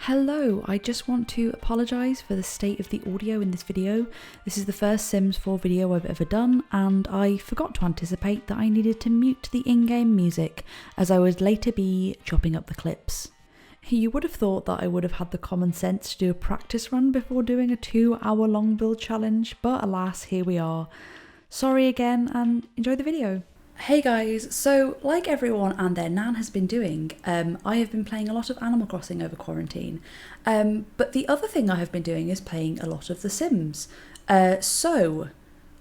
Hello, I just want to apologise for the state of the audio in this video. This is the first Sims 4 video I've ever done, and I forgot to anticipate that I needed to mute the in-game music, as I would later be chopping up the clips. You would have thought that I would have had the common sense to do a practice run before doing a 2-hour long build challenge, but alas, here we are. Sorry again, and enjoy the video. Hey guys, so like everyone and their nan has been doing, I have been playing a lot of Animal Crossing over quarantine, but the other thing I have been doing is playing a lot of The Sims. So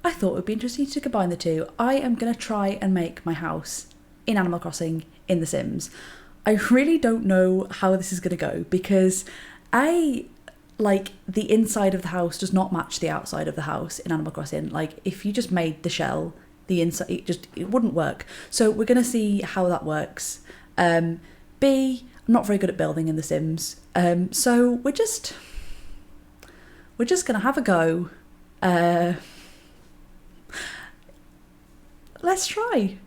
I thought it would be interesting to combine the two. I am going to try and make my house in Animal Crossing in The Sims. I really don't know how this is going to go because the inside of the house does not match the outside of the house in Animal Crossing. Like if you just made the shell, the inside, it wouldn't work. So we're going to see how that works. I'm not very good at building in The Sims. So we're just going to have a go. Let's try.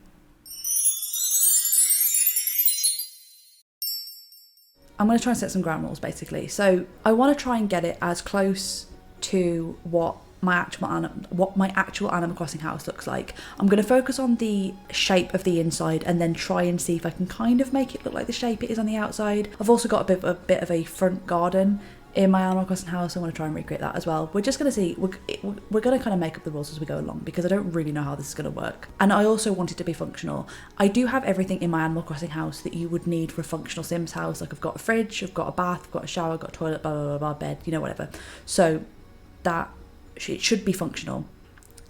I'm going to try and set some ground rules basically. So I want to try and get it as close to what my actual Animal Crossing house looks like. I'm going to focus on the shape of the inside and then try and see if I can kind of make it look like the shape it is on the outside. I've also got a bit of a front garden in my Animal Crossing house. I'm going to try and recreate that as well. We're just going to see, we're going to kind of make up the rules as we go along because I don't really know how this is going to work. And I also want it to be functional. I do have everything in my Animal Crossing house that you would need for a functional Sims house. Like I've got a fridge, I've got a bath, I've got a shower, I've got a toilet, blah, blah, blah, blah, bed, you know, whatever. So that it should be functional.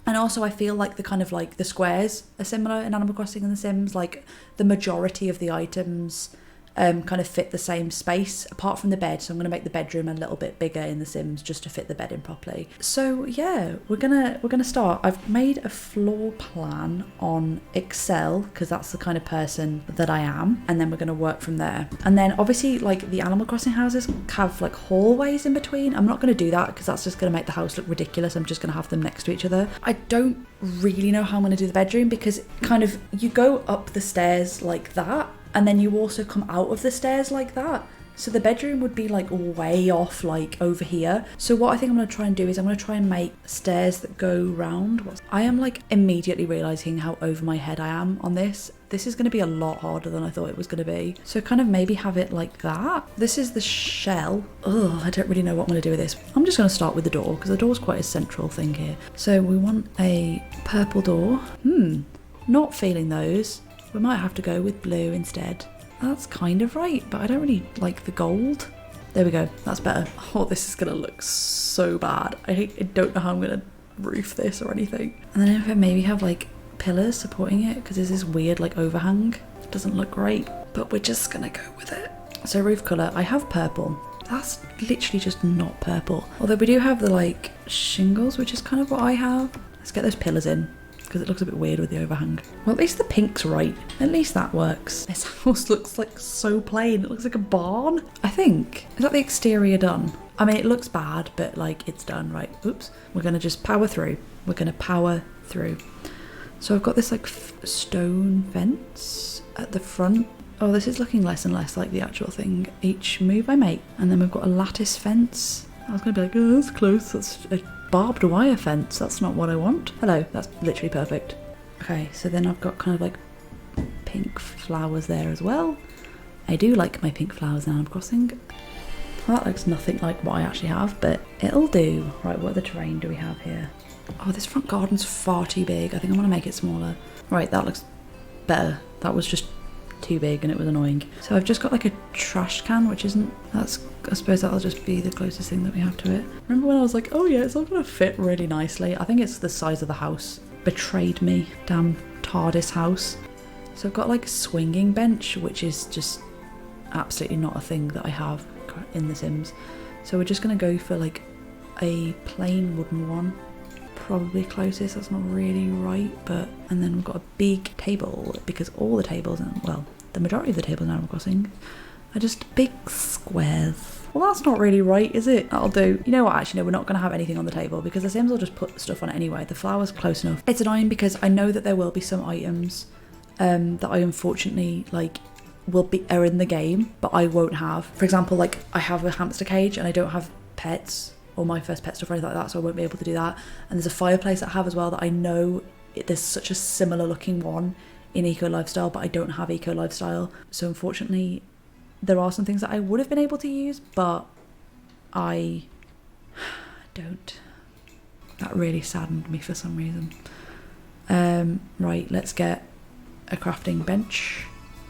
And also I feel like the squares are similar in Animal Crossing and The Sims. Like the majority of the items kind of fit the same space apart from the bed, so I'm going to make the bedroom a little bit bigger in The Sims just to fit the bed in properly. So yeah, we're gonna start. I've made a floor plan on Excel because that's the kind of person that I am, and then we're going to work from there. And then obviously like the Animal Crossing houses have like hallways in between. I'm not going to do that because that's just going to make the house look ridiculous. I'm just going to have them next to each other. I don't really know how I'm going to do the bedroom because kind of you go up the stairs like that, and then you also come out of the stairs like that. So the bedroom would be like way off, like over here. So what I think I'm going to try and do is I'm going to try and make stairs that go round. I am like immediately realising how over my head I am on this. This is going to be a lot harder than I thought it was going to be. So kind of maybe have it like that. This is the shell. Oh, I don't really know what I'm going to do with this. I'm just going to start with the door because the door's quite a central thing here. So we want a purple door. Not feeling those. We might have to go with blue instead. That's kind of right, but I don't really like the gold. There we go, that's better. Oh, this is gonna look so bad. I don't know how I'm gonna roof this or anything. And then if I maybe have like pillars supporting it, because there's this weird like overhang. It doesn't look great, but we're just gonna go with it. So roof colour, I have purple. That's literally just not purple. Although we do have the like shingles, which is kind of what I have. Let's get those pillars in, because it looks a bit weird with the overhang. Well, at least the pink's right. At least that works. This house looks like so plain. It looks like a barn. I think. Is that the exterior done? I mean, it looks bad, but like it's done, right? Oops. We're going to just power through. We're going to power through. So I've got this like stone fence at the front. Oh, this is looking less and less like the actual thing each move I make. And then we've got a lattice fence. I was going to be like, oh, that's close. That's a barbed wire fence. That's not what I want. Hello, that's literally perfect. Okay, so then I've got kind of like pink flowers there as well. I do like my pink flowers in Animal Crossing. Well, that looks nothing like what I actually have, but it'll do. Right, what other terrain do we have here? Oh, this front garden's far too big. I think I'm going to make it smaller. Right, that looks better. That was just too big and it was annoying. So I've just got like a trash can, which isn't, I suppose that'll just be the closest thing that we have to it. Remember when I was like, oh yeah, it's all gonna fit really nicely. I think it's the size of the house. Betrayed me, damn TARDIS house. So I've got like a swinging bench, which is just absolutely not a thing that I have in The Sims. So we're just gonna go for like a plain wooden one. Probably closest, that's not really right, but, and then we've got a big table because all the tables, and well, the majority of the tables in Animal Crossing are just big squares. Well, that's not really right, is it? That'll do. You know what, actually no, we're not going to have anything on the table because The Sims will just put stuff on it anyway. The flower's close enough. It's annoying because I know that there will be some items that I unfortunately like are in the game, but I won't have. For example, like I have a hamster cage and I don't have pets or my first pet stuff or anything like that, so I won't be able to do that. And there's a fireplace that I have as well that I know there's such a similar looking one in Eco Lifestyle, but I don't have Eco Lifestyle. So unfortunately, there are some things that I would have been able to use, but I don't. That really saddened me for some reason. Right, let's get a crafting bench.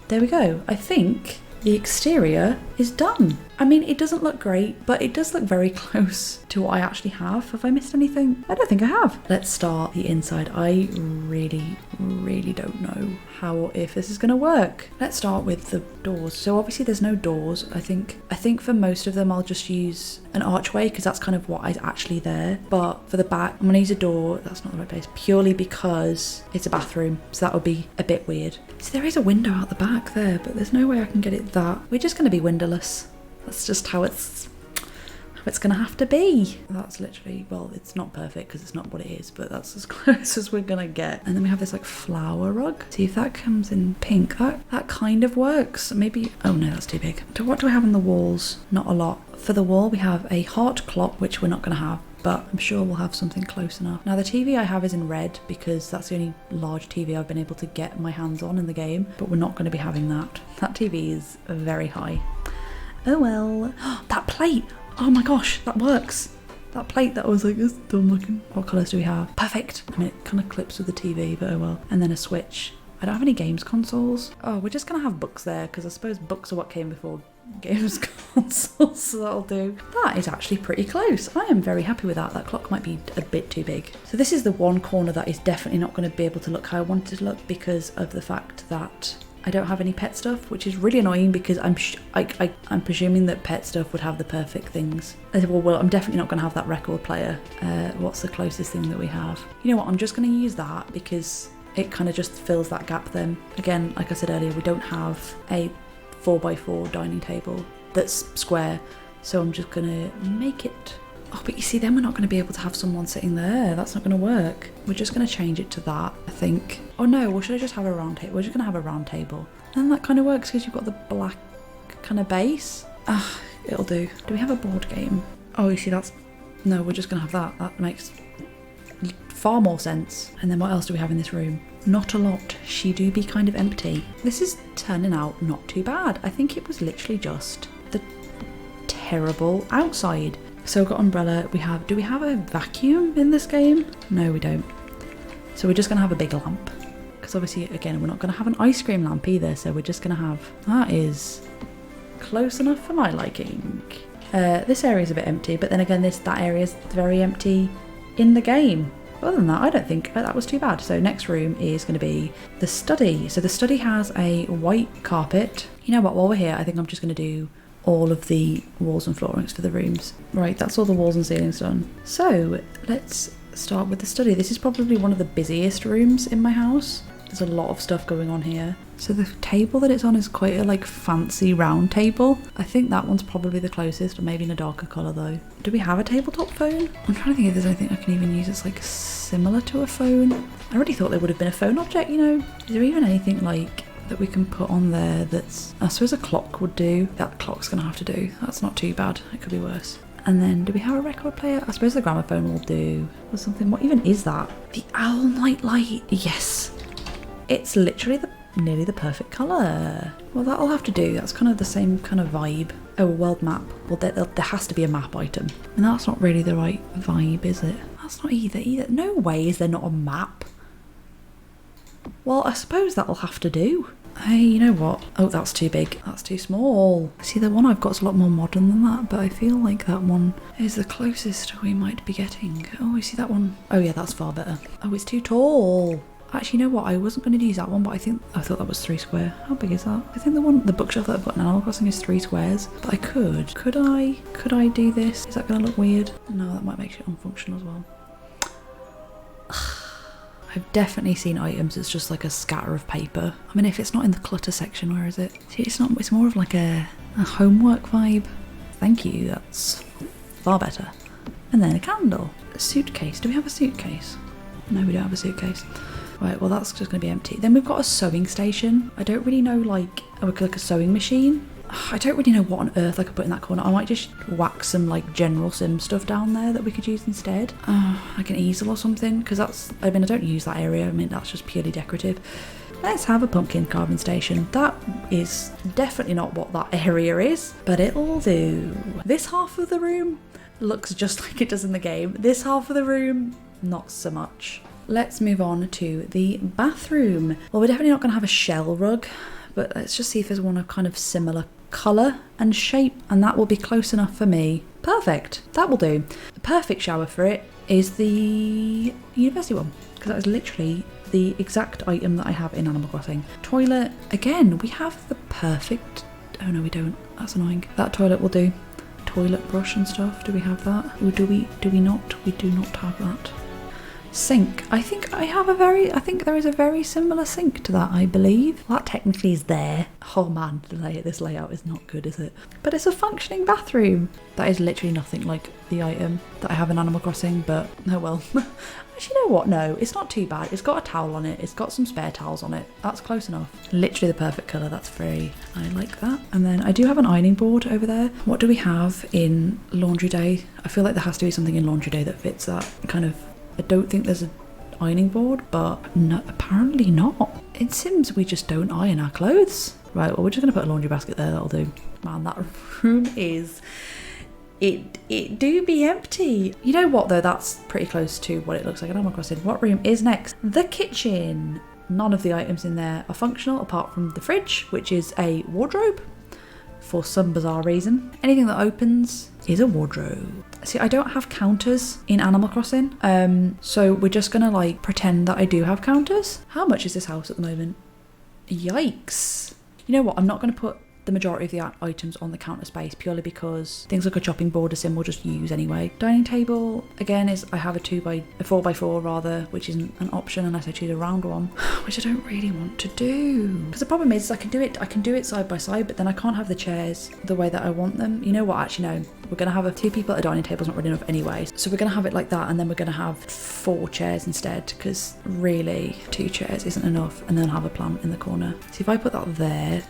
There we go. I think the exterior is done. I mean, it doesn't look great, but it does look very close to what I actually have. Have I missed anything? I don't think I have. Let's start the inside. I really don't know how or if this is going to work. Let's start with the doors. So obviously there's no doors. I think for most of them I'll just use an archway because that's kind of what is actually there. But for the back, I'm going to use a door. That's not the right place. Purely because it's a bathroom. So that would be a bit weird. So there is a window out the back there, but there's no way I can get it that. We're just going to be windowless. That's just how it's gonna have to be. That's literally, well, it's not perfect because it's not what it is, but that's as close as we're gonna get. And then we have this like flower rug. See if that comes in pink. That kind of works. Maybe, oh no, that's too big. So what do we have on the walls? Not a lot. For the wall, we have a heart clock, which we're not gonna have, but I'm sure we'll have something close enough. Now the TV I have is in red because that's the only large TV I've been able to get my hands on in the game, but we're not gonna be having that. That TV is very high. Oh well. That plate! Oh my gosh, that works. That plate that was like, it's dumb looking. What colours do we have? Perfect. I mean, it kind of clips with the TV, but oh well. And then a switch. I don't have any games consoles. Oh, we're just going to have books there because I suppose books are what came before games consoles, so that'll do. That is actually pretty close. I am very happy with that. That clock might be a bit too big. So this is the one corner that is definitely not going to be able to look how I want it to look because of the fact that I don't have any pet stuff, which is really annoying because I'm presuming that pet stuff would have the perfect things. Well, I'm definitely not going to have that record player. What's the closest thing that we have? You know what, I'm just going to use that because it kind of just fills that gap then. Again, like I said earlier, we don't have a 4x4 dining table that's square, so I'm just going to make it. Oh, but you see, then we're not going to be able to have someone sitting there. That's not going to work. We're just going to change it to that, I think. Oh no, well, should I just have a round table? We're just going to have a round table. And that kind of works because you've got the black kind of base. Ah, it'll do. Do we have a board game? Oh, you see, that's... No, we're just going to have that. That makes far more sense. And then what else do we have in this room? Not a lot. She do be kind of empty. This is turning out not too bad. I think it was literally just the terrible outside. So we've got umbrella, do we have a vacuum in this game? No, we don't. So we're just going to have a big lamp. Because obviously, again, we're not going to have an ice cream lamp either, so we're just going to have... That is close enough for my liking. This area is a bit empty, but then again, that area is very empty in the game. Other than that, I don't think that was too bad. So next room is going to be the study. So the study has a white carpet. You know what, while we're here, I think I'm just going to do all of the walls and floorings for the rooms. Right, that's all the walls and ceilings done. So let's start with the study. This is probably one of the busiest rooms in my house. There's a lot of stuff going on here. So the table that it's on is quite a like fancy round table. I think that one's probably the closest, or maybe in a darker colour though. Do we have a tabletop phone? I'm trying to think if there's anything I can even use that's like similar to a phone. I already thought there would have been a phone object, you know. Is there even anything like that we can put on there that's... I suppose a clock would do. That clock's gonna have to do. That's not too bad. It could be worse. And then do we have a record player? I suppose the gramophone will do. Or something. What even is that? The owl night light. Yes. It's literally nearly the perfect colour. Well, that'll have to do. That's kind of the same kind of vibe. Oh, a world map. Well, there has to be a map item. And that's not really the right vibe, is it? That's not either. No way is there not a map. Well, I suppose that'll have to do. Hey, you know what? Oh, that's too big. That's too small. See, the one I've got is a lot more modern than that, but I feel like that one is the closest we might be getting. Oh, you see that one? Oh yeah, that's far better. Oh, it's too tall. Actually, you know what? I wasn't going to use that one, but I thought that was 3 square. How big is that? I think the bookshelf that I've got in Animal Crossing is 3 squares, but I could. Could I do this? Is that going to look weird? No, that might make it unfunctional as well. I've definitely seen items that's just like a scatter of paper. I mean, if it's not in the clutter section, where is it? See, it's more of like a homework vibe. Thank you, that's far better. And then a candle. A suitcase. Do we have a suitcase? No, we don't have a suitcase. Right, well that's just going to be empty. Then we've got a sewing station. I don't really know, like a sewing machine. I don't really know what on earth I could put in that corner. I might just whack some like general sim stuff down there that we could use instead. Like an easel or something, because that's, I mean, I don't use that area. I mean, that's just purely decorative. Let's have a pumpkin carving station. That is definitely not what that area is, but it'll do. This half of the room looks just like it does in the game. This half of the room, not so much. Let's move on to the bathroom. Well, we're definitely not going to have a shell rug, but let's just see if there's one of kind of similar colour and shape, and that will be close enough for me. Perfect, that will do. The perfect shower for it is the university one, because that is literally the exact item that I have in Animal Crossing. Toilet, again, we have the perfect, oh no we don't, that's annoying. That toilet will do. Toilet brush and stuff, do we have that? Or do we not? We do not have that. Sink, I think there is a very similar sink to that, I believe. That technically is there. Oh man, this layout is not good, is it? But it's a functioning bathroom. That is literally nothing like the item that I have in Animal Crossing, but oh well. Actually, you know what? No, it's not too bad. It's got a towel on it. It's got some spare towels on it. That's close enough. Literally the perfect colour. That's free. I like that. And then I do have an ironing board over there. What do we have in Laundry Day? I feel like there has to be something in Laundry Day that fits that kind of. I don't think there's an ironing board, but no, apparently not. In Sims, we just don't iron our clothes. Right, well, we're just going to put a laundry basket there. That'll do. Man, that room is... It do be empty. You know what, though? That's pretty close to what it looks like in Animal Crossing. What room is next? The kitchen. None of the items in there are functional, apart from the fridge, which is a wardrobe. For some bizarre reason. Anything that opens is a wardrobe. See, I don't have counters in Animal Crossing, so we're just gonna like pretend that I do have counters. How much is this house at the moment? Yikes. You know what, I'm not gonna put the majority of the items on the counter space purely because things like a chopping board, a sim will just use anyway. Dining table, again, is I have a 4x4 rather, which isn't an option unless I choose a round one, which I don't really want to do. Because the problem is I can do it side by side, but then I can't have the chairs the way that I want them. You know what, actually no, we're gonna have two people at a dining table is not really enough anyway. So we're gonna have it like that, and then we're gonna have 4 chairs instead, because really 2 chairs isn't enough, and then have a plant in the corner. So if I put that there,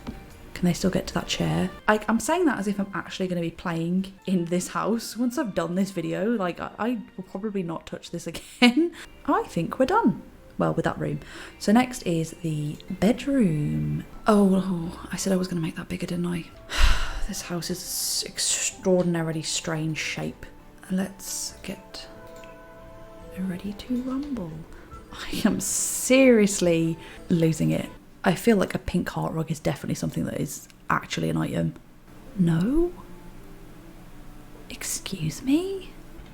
can they still get to that chair? I'm saying that as if I'm actually going to be playing in this house. Once I've done this video, like I will probably not touch this again. I think we're done. Well, with that room. So next is the bedroom. Oh, I said I was going to make that bigger, didn't I? This house is extraordinarily strange shape. Let's get ready to rumble. I am seriously losing it. I feel like a pink heart rug is definitely something that is actually an item. No? Excuse me?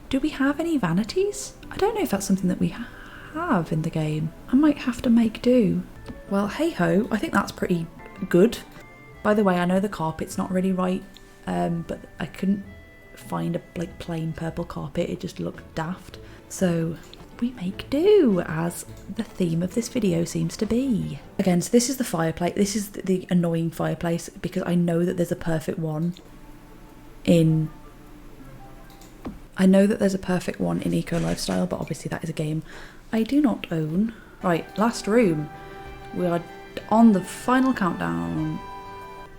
Do we have any vanities? I don't know if that's something that we have in the game. I might have to make do. Well, hey ho, I think that's pretty good. By the way, I know the carpet's not really right, but I couldn't find a like plain purple carpet. It just looked daft. So we make do, as the theme of this video seems to be. Again, so this is the fireplace. This is the annoying fireplace, because I know that there's a perfect one in... Eco Lifestyle, but obviously that is a game I do not own. Right, last room. We are on the final countdown.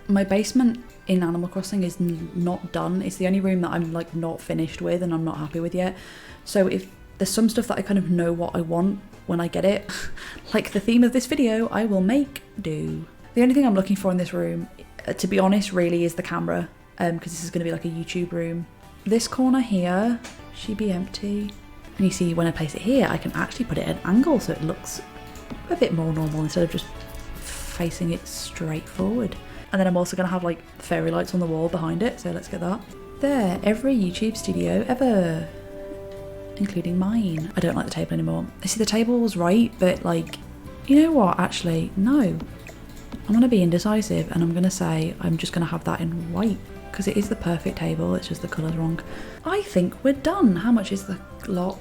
My basement in Animal Crossing is not done. It's the only room that I'm like not finished with and I'm not happy with yet. So if there's some stuff that I kind of know what I want when I get it, like the theme of this video, I will make do. The only thing I'm looking for in this room, to be honest, really is the camera, because this is going to be like a YouTube room. This corner here, should be empty. And you see when I place it here, I can actually put it at an angle so it looks a bit more normal instead of just facing it straight forward. And then I'm also going to have like fairy lights on the wall behind it, so let's get that. There, every YouTube studio ever. Including mine. I don't like the table anymore. I see the table was right, but like, you know what, actually, no. I'm gonna be indecisive and I'm gonna say I'm just gonna have that in white, because it is the perfect table, it's just the colour's wrong. I think we're done. How much is the lot?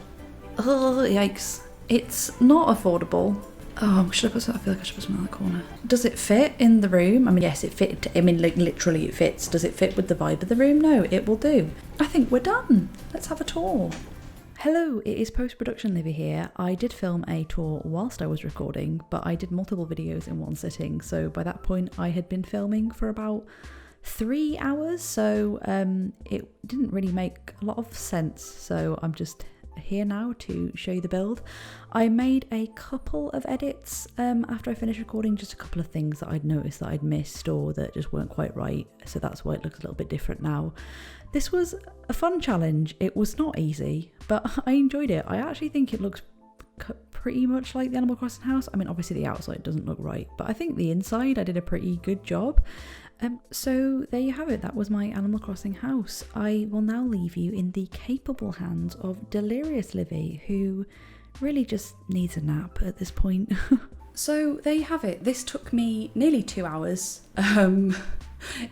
Oh, yikes. It's not affordable. Oh, should I put some? I feel like I should put some in the corner. Does it fit in the room? I mean, yes, it fit. I mean, like literally it fits. Does it fit with the vibe of the room? No, it will do. I think we're done. Let's have a tour. Hello, it is post-production Livy here. I did film a tour whilst I was recording, but I did multiple videos in one sitting, so by that point I had been filming for about 3 hours, so it didn't really make a lot of sense, so I'm just here now to show you the build. I made a couple of edits after I finished recording, just a couple of things that I'd noticed that I'd missed or that just weren't quite right, so that's why it looks a little bit different now. This was a fun challenge. It was not easy, but I enjoyed it. I actually think it looks pretty much like the Animal Crossing house. I mean, obviously the outside doesn't look right, but I think the inside I did a pretty good job. So there you have it. That was my Animal Crossing house. I will now leave you in the capable hands of delirious Livy, who really just needs a nap at this point. So there you have it. This took me nearly 2 hours.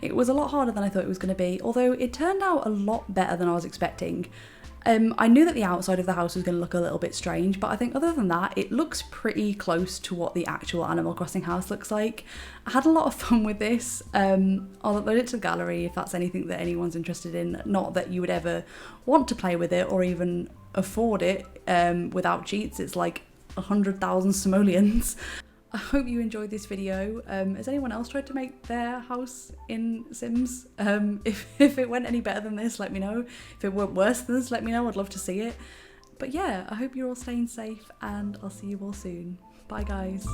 It was a lot harder than I thought it was going to be, although it turned out a lot better than I was expecting. I knew that the outside of the house was going to look a little bit strange, but I think other than that, it looks pretty close to what the actual Animal Crossing house looks like. I had a lot of fun with this. I'll upload it to the gallery if that's anything that anyone's interested in. Not that you would ever want to play with it or even afford it without cheats. It's like 100,000 simoleons. I hope you enjoyed this video. Has anyone else tried to make their house in Sims? If it went any better than this, let me know. If it went worse than this, let me know. I'd love to see it. But yeah, I hope you're all staying safe and I'll see you all soon. Bye guys.